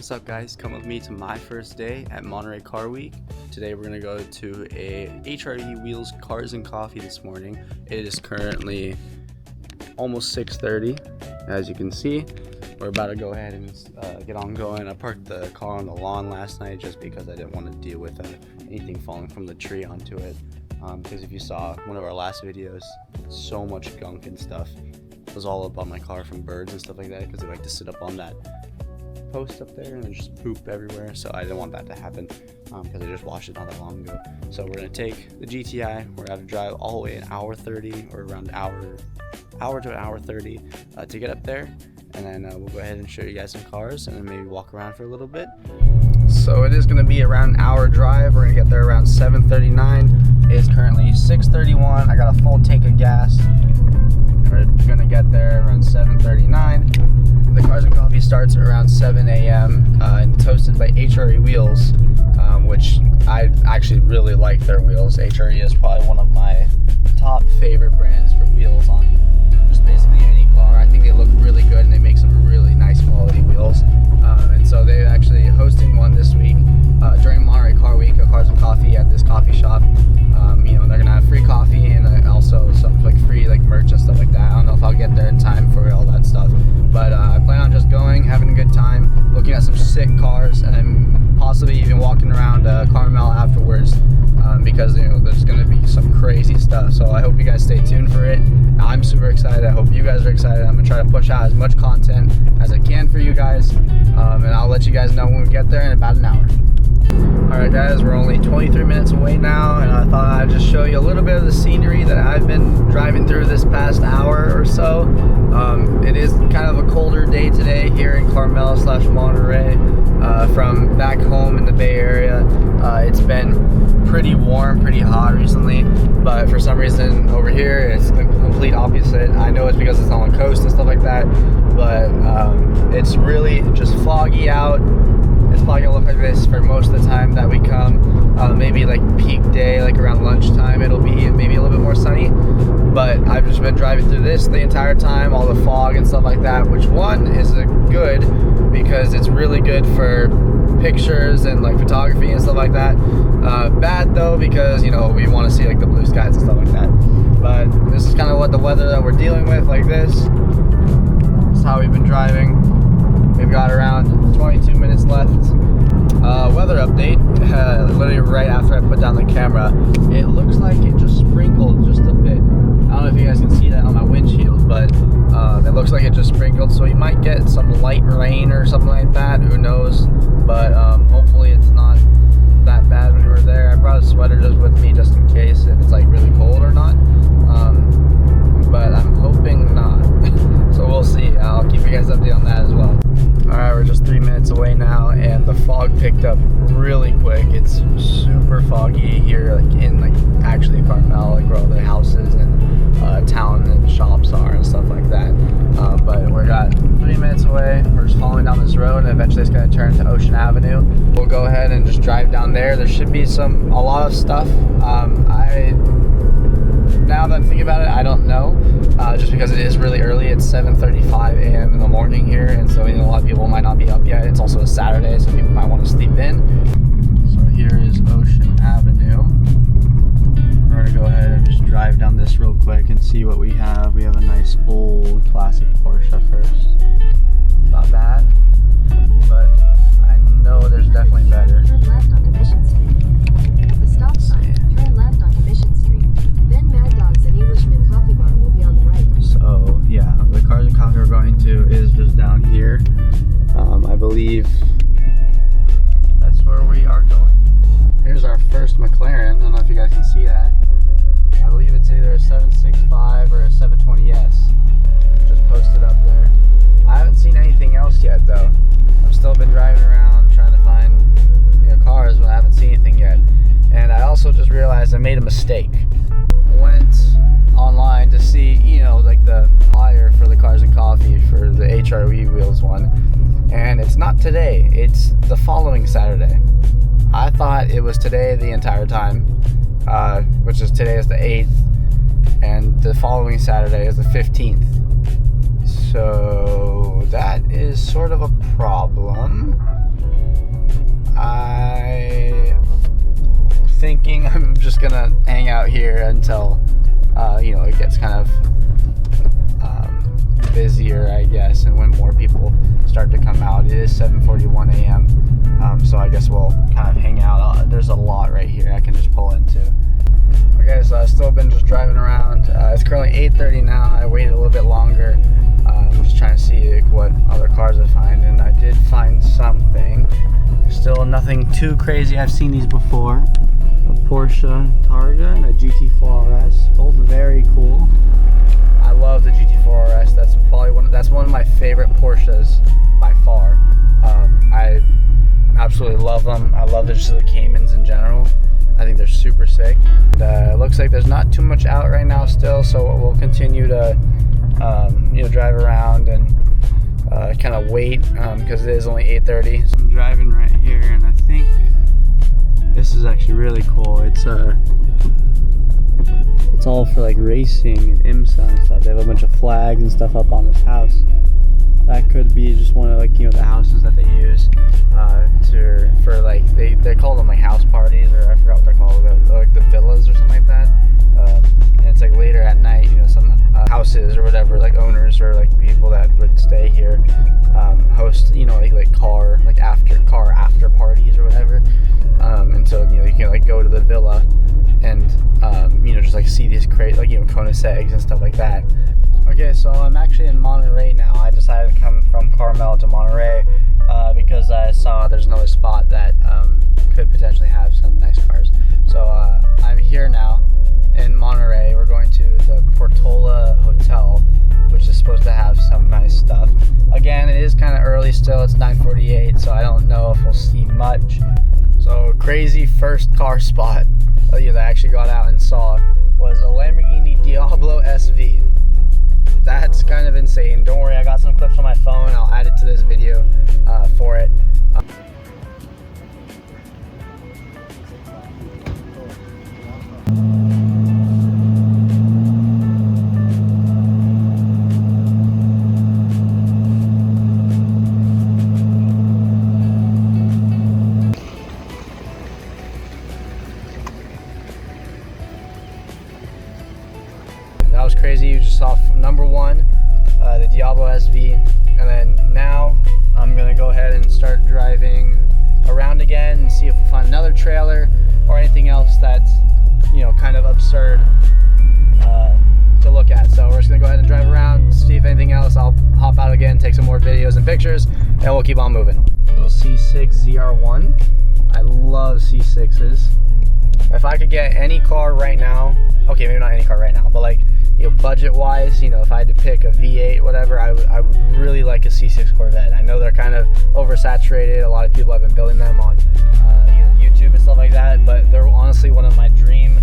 What's up guys, come with me to my first day at Monterey Car Week. Today we're going to go to a HRE Wheels Cars and Coffee this morning. It is currently almost 6:30. As you can see, we're about to go ahead and get on going. I parked the car on the lawn last night just because I didn't want to deal with anything falling from the tree onto it. Because if you saw one of our last videos, so much gunk and stuff was all up on my car from birds and stuff like that, because they like to sit up on that post up there and just poop everywhere. So I didn't want that to happen because I just washed it not that long ago. So we're gonna take the GTI. We're gonna have to drive all the way an hour 30 or around hour to an hour 30 to get up there, and then we'll go ahead and show you guys some cars and then maybe walk around for a little bit. So it is going to be around an hour drive. We're going to get there around 7:39. It is currently 6:31. I got a full tank of gas. We're going to get there around 7:39. The Cars and Coffee starts around 7 a.m. And it's hosted by HRE Wheels, which I actually really like their wheels. HRE is probably one of my top favorite brands for wheels on just basically any car. I think they look really good and they make some really nice quality wheels. And so they're actually hosting one this week during Monterey Car Week, a Cars and Coffee at this coffee shop. They're gonna have free coffee and also some like free like merch and stuff like that. I don't know if I'll get there in time for all that stuff, but I plan on just going, having a good time, looking at some sick cars, and then possibly even walking around Carmel afterwards, because there's gonna be some crazy stuff. So I hope you guys stay tuned for it. I'm super excited. I hope you guys are excited. I'm gonna try to push out as much content as I can for you guys, and I'll let you guys know when we get there in about an hour. Alright guys, we're only 23 minutes away now, and I thought I'd just show you a little bit of the scenery that I've been driving through this past hour or so. It is kind of a colder day today here in Carmel / Monterey. From back home in the Bay Area, it's been pretty warm, pretty hot recently, but for some reason over here it's the complete opposite. I know it's because it's on the coast and stuff like that, but it's really just foggy out. It's probably gonna look like this for most of the time that we come. Maybe like peak day, like around lunchtime, it'll be maybe a little bit more sunny. But I've just been driving through this the entire time, all the fog and stuff like that, which one is good because it's really good for pictures and like photography and stuff like that. Bad though because we want to see like the blue skies and stuff like that. But this is kind of what the weather that we're dealing with, like this. This is how we've been driving. We've got around 22 minutes left. Weather update, literally right after I put down the camera, it looks like it just sprinkled just a bit. I don't know if you guys can see that on my windshield, but it looks like it just sprinkled, so you might get some light rain or something like that, who knows, but hopefully it's not that bad when we're there. I brought a sweater just with me just in case if it's like really cold or not, but I'm hoping not. So we'll see. I'll keep you guys updated on that as well. Alright, we're just 3 minutes away now, and the fog picked up really quick. It's super foggy here, like in actually Carmel, like where all the houses and town and shops are and stuff like that. But we're got 3 minutes away. We're just following down this road, and eventually it's going to turn to Ocean Avenue. We'll go ahead and just drive down there. There should be a lot of stuff. Now that I'm thinking about it, I don't know, just because it is really early. It's 7:35 a.m. in the morning here, and so a lot of people might not be up yet. It's also a Saturday, so people might want to sleep in. So here is Ocean Avenue. We're gonna go ahead and just drive down this real quick and see what we have. We have a nice old classic Porsche first. Not bad, but I know there's definitely better. Turn left onto Mission Street. The stop sign. Turn left onto Mission Street. Then Mad Dog's and Englishman Coffee Bar will be on the right. So yeah, the Cars and Coffee we're going to is just down here. I believe that's where we are going. Here's our first McLaren. I don't know if you guys can see that. I believe it's either a 765 or a 720S. Just posted up there. I haven't seen anything else yet though. I've still been driving around trying to find cars, but I haven't seen anything yet. And I also just realized I made a mistake. Went online to see, like the flyer for the Cars and Coffee for the HRE Wheels one, and it's not today, it's the following Saturday. I thought it was today the entire time, which is today is the 8th, and the following Saturday is the 15th. So that is sort of a problem. thinking I'm just gonna hang out here until you know, it gets kind of busier, I guess, and when more people start to come out. It is 7:41 a.m. So I guess we'll kind of hang out. There's a lot right here I can just pull into. Okay, so I've still been just driving around. It's currently 8:30 now. I waited a little bit longer. I'm just trying to see like, what other cars I find, and I did find something. Still nothing too crazy. I've seen these before. A Porsche Targa and a GT4 RS, both very cool. I love the GT4 RS. That's probably one of my favorite Porsches by far. I absolutely love them. I love just the Caymans in general. I think they're super sick. And, it looks like there's not too much out right now still, so we'll continue to you know, drive around and kind of wait because it is only 8:30. So I'm driving right here, and I think this is actually really cool. It's all for like racing and IMSA and stuff. They have a bunch of flags and stuff up on this house. That could be just one of, like, you know, the houses that they use for like they call them like house parties, or I forgot what they're called, like the villas or something like that. And it's like later at night, you know, some houses or whatever, like owners or like people that would stay here host, you know, like car after parties or whatever. And so, you know, you can like go to the villa and you know, just like see these like, you know, Conus eggs and stuff like that. Okay, so I'm actually in Monterey now. I decided to come from Carmel to Monterey because I saw there's another spot that could potentially have some nice cars. So I'm here now in Monterey. We're going to the Portola Hotel, which is supposed to have some nice stuff. Again, it is kind of early still. It's 9:48, so I don't know if we'll see much. So crazy first car spot that I actually got out and saw was a Lamborghini Diablo SV. That's kind of insane. Don't worry, I got some clips on my phone. I'll add it to this video for it. That was crazy. You just saw number one, the Diablo SV, and then now I'm gonna go ahead and start driving around again and see if we find another trailer or anything else that's, you know, kind of absurd to look at. So we're just gonna go ahead and drive around, see if anything else. I'll hop out again, take some more videos and pictures, and we'll keep on moving. Little C6 ZR1. I love C6s. If I could get any car right now, okay, maybe not any car right now, but like, you know, budget wise, you know, if I had to pick a V8, whatever, I would really like a C6 Corvette. I know they're kind of oversaturated. A lot of people have been building them on you know, YouTube and stuff like that, but they're honestly one of my dream,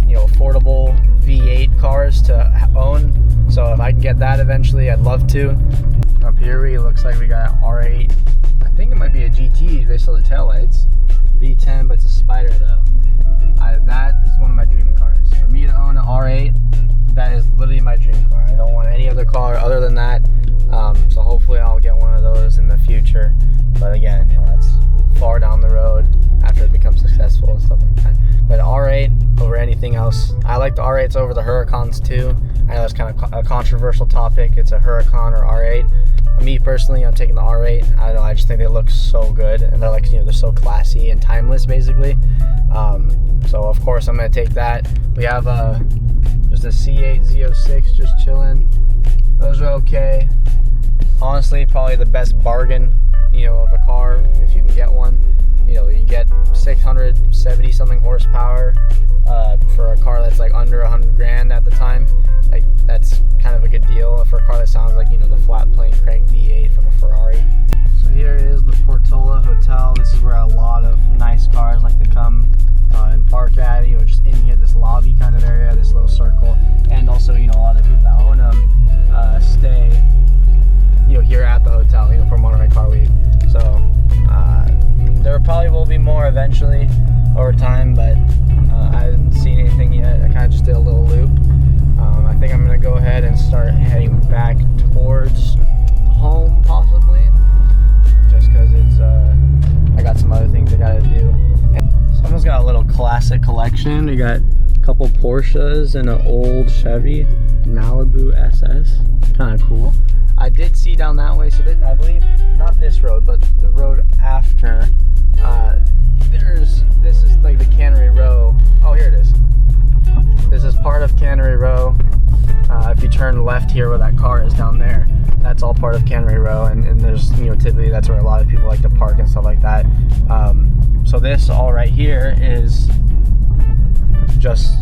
you know, affordable V8 cars to own. So if I can get that eventually, I'd love to. Up here, it looks like we got an R8. I think it might be a GT based on the taillights. V10, but it's a Spider though. That is one of my dream cars. For me to own an R8, that is literally my dream car. I don't want any other car other than that. So hopefully I'll get one of those in the future. But again, you know, that's far down the road after it becomes successful and stuff like that. But R8 over anything else. I like the R8s over the Huracans too. I know it's kind of a controversial topic. It's a Huracan or R8. Me personally, I'm taking the R8. I don't know, I just think they look so good, and they're like, you know, they're so classy and timeless basically. So of course I'm gonna take that. We have just a C8 Z06 just chilling. Those are okay. Honestly, probably the best bargain, you know, of a car if you can get one. You know, you can get 670 something horsepower for a car that's like under 100 grand at the time. Like, that's kind of a good deal for a car that sounds like, you know, the flat plane crank V8 from a Ferrari. So here is the Portola Hotel. This is where a lot of nice cars like to come and park at, you know, just in here, this lobby kind of area, this little circle. And also, you know, a lot of people that own them stay, you know, here at the hotel, you know, for Monterey Car Week. So there probably will be more eventually over time, but I haven't seen anything yet. I kind of just did a little loop. I think I'm going to go ahead and start heading back towards home, possibly, I got some other things I gotta do. And someone's got a little classic collection selection. We got a couple Porsches and an old Chevy Malibu SS. Kind of cool. I did see down that way, so that, I believe, not this road, but the road after, this is like the Cannery Row. Oh, here it is. This is part of Cannery Row. If you turn left here where that car is down there, that's all part of Cannery Row, and there's, you know, typically that's where a lot of people like to park and stuff like that. So this all right here is just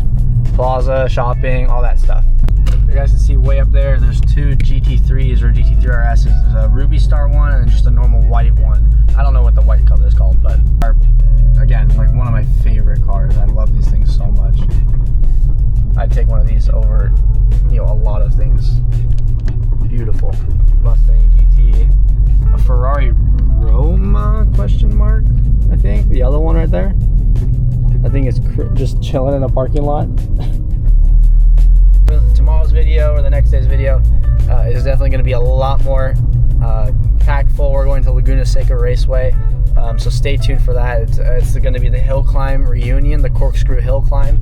plaza, shopping, all that stuff. You guys can see way up there, there's two GT3s or GT3 RSs. There's a Ruby Star one and just a normal white one. I don't know what the white color is called, but again, like one of my favorite cars. I love these things so much. I'd take one of these over, you know, a lot of things. Beautiful. Mustang GT. A Ferrari Roma, question mark, I think. The other one right there. I think it's just chilling in a parking lot. Tomorrow's video or the next day's video is definitely going to be a lot more packed full. We're going to Laguna Seca Raceway, so stay tuned for that. It's going to be the hill climb reunion, the corkscrew hill climb,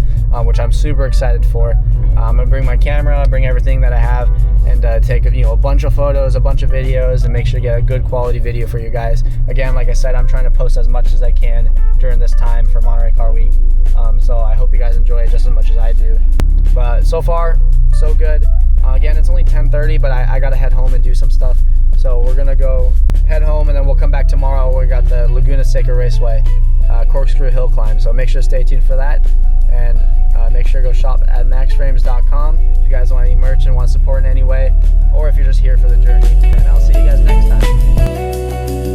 which I'm super excited for. I'm going to bring my camera, bring everything that I have, and take, you know, a bunch of photos, a bunch of videos, and make sure to get a good quality video for you guys. Again, like I said, I'm trying to post as much as I can during this time for Monterey Car Week, so I hope you guys enjoy it just as much as I do. But so far, so good. Again, it's only 10:30, but I gotta head home and do some stuff. So we're gonna go head home, and then we'll come back tomorrow. We got the Laguna Seca Raceway corkscrew hill climb. So make sure to stay tuned for that, and make sure to go shop at Max.framez.com if you guys want any merch and want to support in any way, or if you're just here for the journey. And I'll see you guys next time.